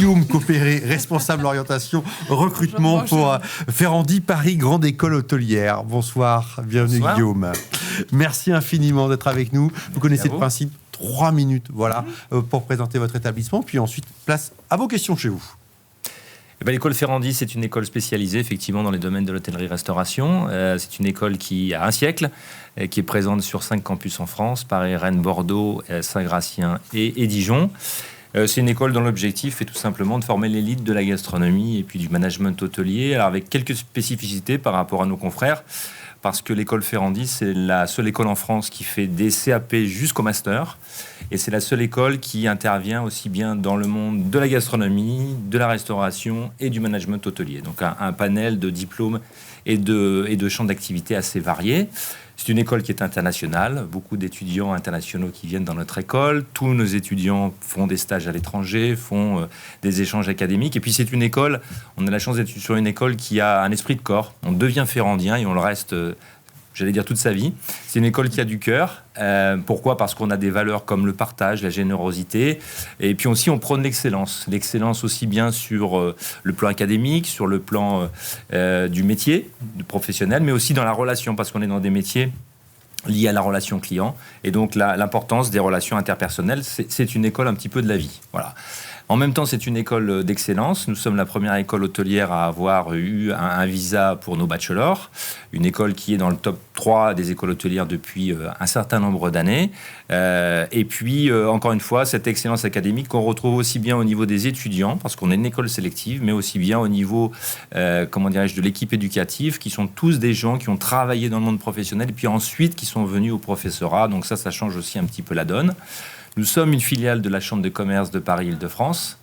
Guillaume Copéré, responsable orientation recrutement Bonjour. pour Ferrandi Paris Grande École Hôtelière. Bonsoir, bienvenue. Bonsoir. Guillaume. Merci infiniment d'être avec nous. Vous connaissez le principe, 3 minutes pour présenter votre établissement, puis ensuite place à vos questions chez vous. L'école Ferrandi, c'est une école spécialisée effectivement dans les domaines de l'hôtellerie-restauration. C'est une école qui a un siècle, qui est présente sur 5 campus en France, Paris, Rennes, Bordeaux, Saint-Gratien et Dijon. C'est une école dont l'objectif est tout simplement de former l'élite de la gastronomie et puis du management hôtelier, alors avec quelques spécificités par rapport à nos confrères, parce que l'école Ferrandi, c'est la seule école en France qui fait des CAP jusqu'au master, et c'est la seule école qui intervient aussi bien dans le monde de la gastronomie, de la restauration et du management hôtelier. Donc un panel de diplômes et de champs d'activité assez variés. C'est une école qui est internationale, beaucoup d'étudiants internationaux qui viennent dans notre école. Tous nos étudiants font des stages à l'étranger, font des échanges académiques. Et puis c'est une école, on a la chance d'être sur une école qui a un esprit de corps. On devient ferrandien et on le reste, j'allais dire, toute sa vie. C'est une école qui a du cœur. Pourquoi ? Parce qu'on a des valeurs comme le partage, la générosité. Et puis aussi, on prône l'excellence. L'excellence aussi bien sur le plan académique, sur le plan du métier, du professionnel, mais aussi dans la relation, parce qu'on est dans des métiers liés à la relation client. Et donc, l'importance des relations interpersonnelles, c'est une école un petit peu de la vie. Voilà. En même temps, c'est une école d'excellence. Nous sommes la première école hôtelière à avoir eu un visa pour nos bachelors. Une école qui est dans le top 3 des écoles hôtelières depuis un certain nombre d'années. Et puis, encore une fois, cette excellence académique qu'on retrouve aussi bien au niveau des étudiants, parce qu'on est une école sélective, mais aussi bien au niveau, de l'équipe éducative, qui sont tous des gens qui ont travaillé dans le monde professionnel, et puis ensuite qui sont venus au professorat. Donc ça change aussi un petit peu la donne. Nous sommes une filiale de la Chambre de commerce de Paris-Île-de-France,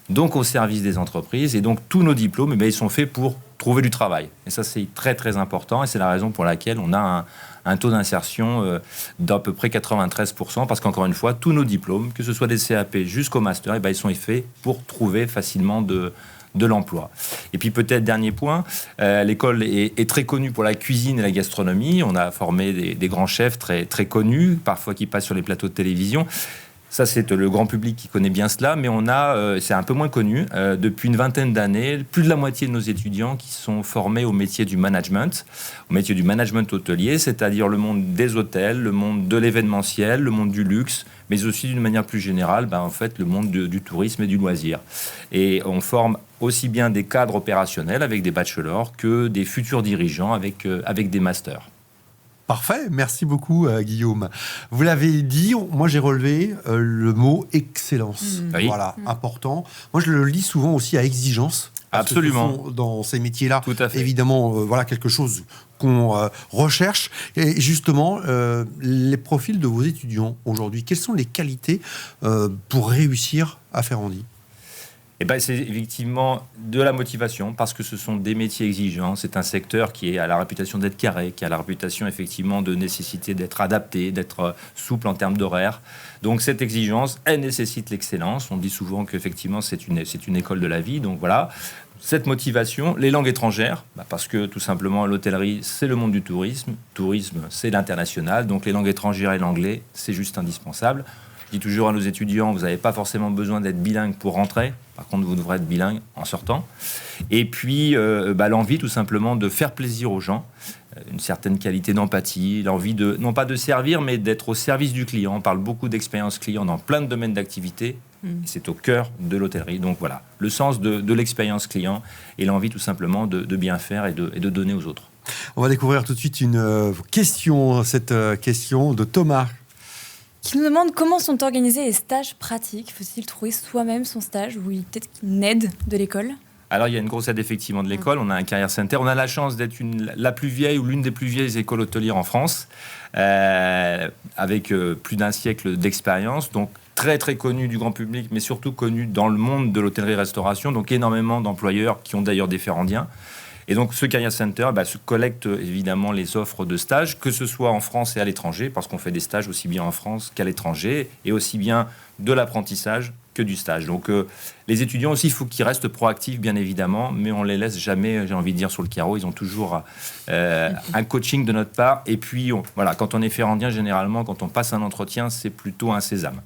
donc au service des entreprises. Et donc, tous nos diplômes, ils sont faits pour trouver du travail. Et ça, c'est très, très important. Et c'est la raison pour laquelle on a un taux d'insertion d'à peu près 93%. Parce qu'encore une fois, tous nos diplômes, que ce soit des CAP jusqu'au master, ils sont faits pour trouver facilement de l'emploi. Et puis peut-être dernier point, l'école est très connue pour la cuisine et la gastronomie. On a formé des grands chefs très, très connus, parfois qui passent sur les plateaux de télévision. Ça, c'est le grand public qui connaît bien cela, mais on a, c'est un peu moins connu, depuis une vingtaine d'années, plus de la moitié de nos étudiants qui sont formés au métier du management hôtelier, c'est-à-dire le monde des hôtels, le monde de l'événementiel, le monde du luxe, mais aussi d'une manière plus générale, le monde du tourisme et du loisir. Et on forme aussi bien des cadres opérationnels avec des bachelors que des futurs dirigeants avec des masters. Parfait, merci beaucoup Guillaume. Vous l'avez dit, moi j'ai relevé le mot excellence. Oui. Voilà, important. Moi je le lis souvent aussi à exigence. Absolument. Dans ces métiers-là, tout à fait. Évidemment, quelque chose qu'on recherche. Et justement, les profils de vos étudiants aujourd'hui, quelles sont les qualités pour réussir à Ferrandi ? C'est effectivement de la motivation, parce que ce sont des métiers exigeants. C'est un secteur qui a la réputation d'être carré, qui a la réputation effectivement de nécessiter d'être adapté, d'être souple en termes d'horaire. Donc cette exigence, elle nécessite l'excellence. On dit souvent qu'effectivement c'est une école de la vie. Donc voilà, cette motivation, les langues étrangères, parce que tout simplement l'hôtellerie c'est le monde du tourisme. Tourisme c'est l'international. Donc les langues étrangères et l'anglais c'est juste indispensable. Je dis toujours à nos étudiants, vous n'avez pas forcément besoin d'être bilingue pour rentrer. Par contre, vous devrez être bilingue en sortant. Et puis, l'envie tout simplement de faire plaisir aux gens, une certaine qualité d'empathie, l'envie non pas de servir, mais d'être au service du client. On parle beaucoup d'expérience client dans plein de domaines d'activité. Et c'est au cœur de l'hôtellerie. Donc voilà, le sens de l'expérience client et l'envie tout simplement de bien faire et de donner aux autres. On va découvrir tout de suite une question, cette question de Thomas. Qui nous demande comment sont organisés les stages pratiques. Faut-il trouver soi-même son stage ou peut-être une aide de l'école ? Alors, il y a une grosse aide effectivement de l'école. On a un Career Center. On a la chance d'être la plus vieille ou l'une des plus vieilles écoles hôtelières en France, avec plus d'un siècle d'expérience. Donc, très, très connue du grand public, mais surtout connue dans le monde de l'hôtellerie-restauration. Donc, énormément d'employeurs qui ont d'ailleurs des Ferrandiens. Et donc, ce Career Center se collecte évidemment les offres de stages, que ce soit en France et à l'étranger, parce qu'on fait des stages aussi bien en France qu'à l'étranger, et aussi bien de l'apprentissage que du stage. Donc, les étudiants aussi, il faut qu'ils restent proactifs, bien évidemment, mais on les laisse jamais, j'ai envie de dire, sur le carreau. Ils ont toujours un coaching de notre part. Et puis, quand on est ferrandien, généralement, quand on passe un entretien, c'est plutôt un sésame.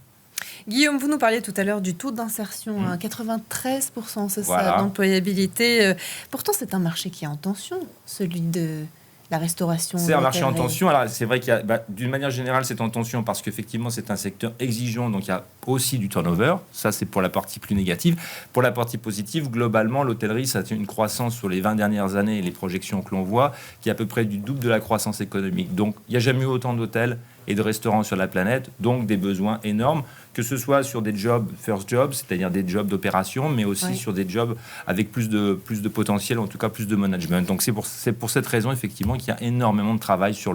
Guillaume, vous nous parliez tout à l'heure du taux d'insertion, 93%, c'est Voilà. ça, d'employabilité. Pourtant, c'est un marché qui est en tension, celui de la restauration. C'est un marché en l'hôtellerie. tension. Alors, c'est vrai qu'il y a, d'une manière générale, c'est en tension parce qu'effectivement, c'est un secteur exigeant. Donc, il y a aussi du turnover. Ça, c'est pour la partie plus négative. Pour la partie positive, globalement, l'hôtellerie, ça a une croissance sur les 20 dernières années et les projections que l'on voit, qui est à peu près du double de la croissance économique. Donc, il n'y a jamais eu autant d'hôtels et de restaurants sur la planète, donc des besoins énormes, que ce soit sur des jobs first jobs, c'est-à-dire des jobs d'opération, mais aussi sur des jobs avec plus de potentiel, en tout cas plus de management. Donc c'est pour cette raison, effectivement, qu'il y a énormément de travail dans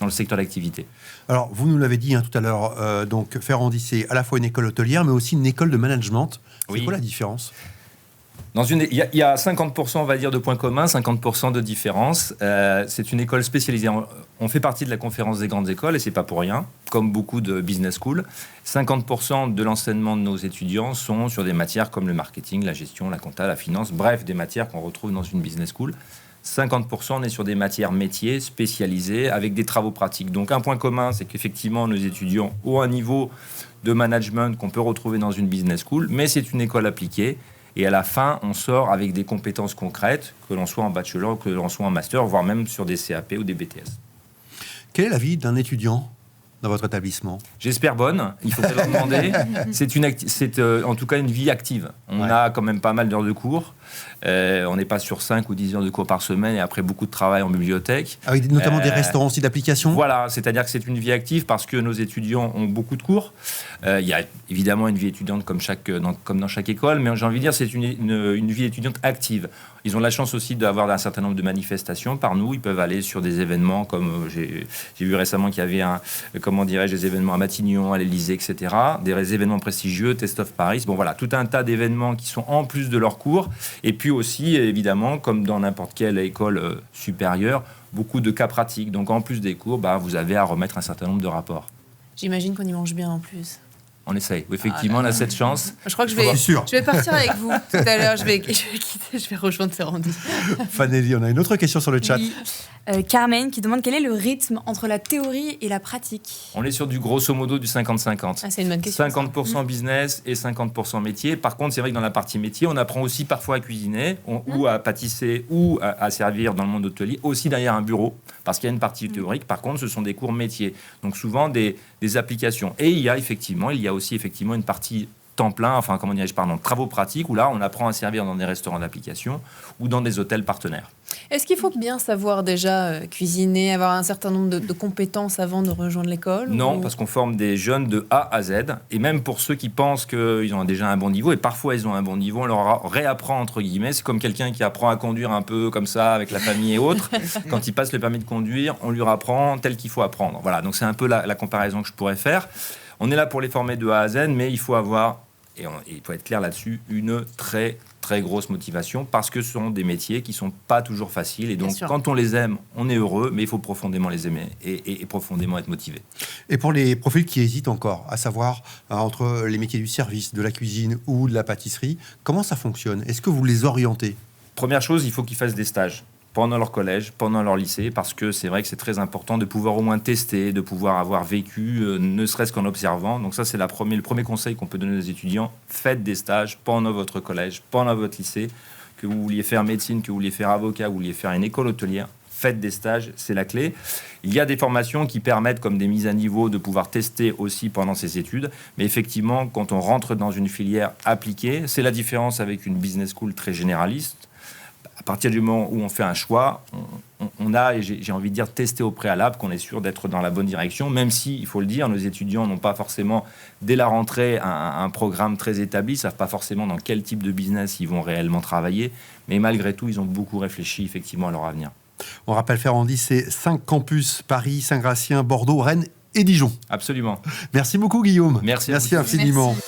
le secteur d'activité. Alors, vous nous l'avez dit tout à l'heure, donc Ferrandi, c'est à la fois une école hôtelière, mais aussi une école de management. C'est quoi la différence ? Il y a 50%, on va dire, de points communs, 50% de différences. C'est une école spécialisée. On fait partie de la conférence des grandes écoles, et c'est pas pour rien, comme beaucoup de business schools. 50% de l'enseignement de nos étudiants sont sur des matières comme le marketing, la gestion, la compta, la finance, bref, des matières qu'on retrouve dans une business school. 50%, on est sur des matières métiers spécialisées avec des travaux pratiques. Donc un point commun, c'est qu'effectivement, nos étudiants ont un niveau de management qu'on peut retrouver dans une business school, mais c'est une école appliquée. Et à la fin, on sort avec des compétences concrètes, que l'on soit en bachelor, que l'on soit en master, voire même sur des CAP ou des BTS. Quelle est la vie d'un étudiant dans votre établissement ? J'espère bonne, il faut leur demander. C'est en tout cas une vie active. On a quand même pas mal d'heures de cours. On n'est pas sur 5 ou 10 heures de cours par semaine et après beaucoup de travail en bibliothèque. Avec notamment des restaurants aussi d'application ? Voilà, c'est-à-dire que c'est une vie active parce que nos étudiants ont beaucoup de cours. Il y a évidemment une vie étudiante comme dans chaque école, mais j'ai envie de dire c'est une vie étudiante active. Ils ont la chance aussi d'avoir un certain nombre de manifestations par nous. Ils peuvent aller sur des événements comme j'ai vu récemment qu'il y avait des événements à Matignon, à l'Élysée, etc. Des événements prestigieux, Test of Paris. Bon voilà, tout un tas d'événements qui sont en plus de leurs cours. Et puis aussi, évidemment, comme dans n'importe quelle école supérieure, beaucoup de cas pratiques. Donc en plus des cours, vous avez à remettre un certain nombre de rapports. J'imagine qu'on y mange bien en plus. On essaye. Effectivement, on a cette chance. Je crois que je vais partir avec vous tout à l'heure. Je vais rejoindre Ferrandi. Fanelli, on a une autre question sur le chat. Oui. Carmen qui demande quel est le rythme entre la théorie et la pratique. On est sur du grosso modo du 50-50. Ah, c'est une bonne question. 50% business et 50% métier. Par contre, c'est vrai que dans la partie métier, on apprend aussi parfois à cuisiner ou à pâtisser ou à servir dans le monde hôtelier, aussi derrière un bureau, parce qu'il y a une partie théorique. Par contre, ce sont des cours métiers, donc souvent des applications. Et il y a aussi une partie temps plein, travaux pratiques, où là, on apprend à servir dans des restaurants d'application ou dans des hôtels partenaires. Est-ce qu'il faut bien savoir déjà cuisiner, avoir un certain nombre de compétences avant de rejoindre l'école ? Non, parce qu'on forme des jeunes de A à Z. Et même pour ceux qui pensent qu'ils ont déjà un bon niveau, et parfois ils ont un bon niveau, on leur réapprend, entre guillemets. C'est comme quelqu'un qui apprend à conduire un peu comme ça, avec la famille et autres. Quand il passe le permis de conduire, on lui apprend tel qu'il faut apprendre. Voilà, donc c'est un peu la comparaison que je pourrais faire. On est là pour les former de A à Z, mais il faut avoir, et il faut être clair là-dessus, une très très grosse motivation, parce que ce sont des métiers qui sont pas toujours faciles, et donc quand on les aime, on est heureux, mais il faut profondément les aimer et profondément être motivé. Et pour les profils qui hésitent encore, à savoir entre les métiers du service, de la cuisine ou de la pâtisserie, comment ça fonctionne ? Est-ce que vous les orientez ? Première chose, il faut qu'ils fassent des stages pendant leur collège, pendant leur lycée, parce que c'est vrai que c'est très important de pouvoir au moins tester, de pouvoir avoir vécu, ne serait-ce qu'en observant. Donc ça, c'est le premier conseil qu'on peut donner aux étudiants. Faites des stages pendant votre collège, pendant votre lycée, que vous vouliez faire médecine, que vous vouliez faire avocat, que vous vouliez faire une école hôtelière. Faites des stages, c'est la clé. Il y a des formations qui permettent, comme des mises à niveau, de pouvoir tester aussi pendant ces études. Mais effectivement, quand on rentre dans une filière appliquée, c'est la différence avec une business school très généraliste. À partir du moment où on fait un choix, on a, et j'ai envie de dire, testé au préalable qu'on est sûr d'être dans la bonne direction, même si, il faut le dire, nos étudiants n'ont pas forcément, dès la rentrée, un programme très établi, ils ne savent pas forcément dans quel type de business ils vont réellement travailler, mais malgré tout, ils ont beaucoup réfléchi effectivement à leur avenir. On rappelle, Ferrandi, c'est 5 campus, Paris, Saint-Gratien, Bordeaux, Rennes et Dijon. Absolument. Merci beaucoup, Guillaume. Merci infiniment. Merci.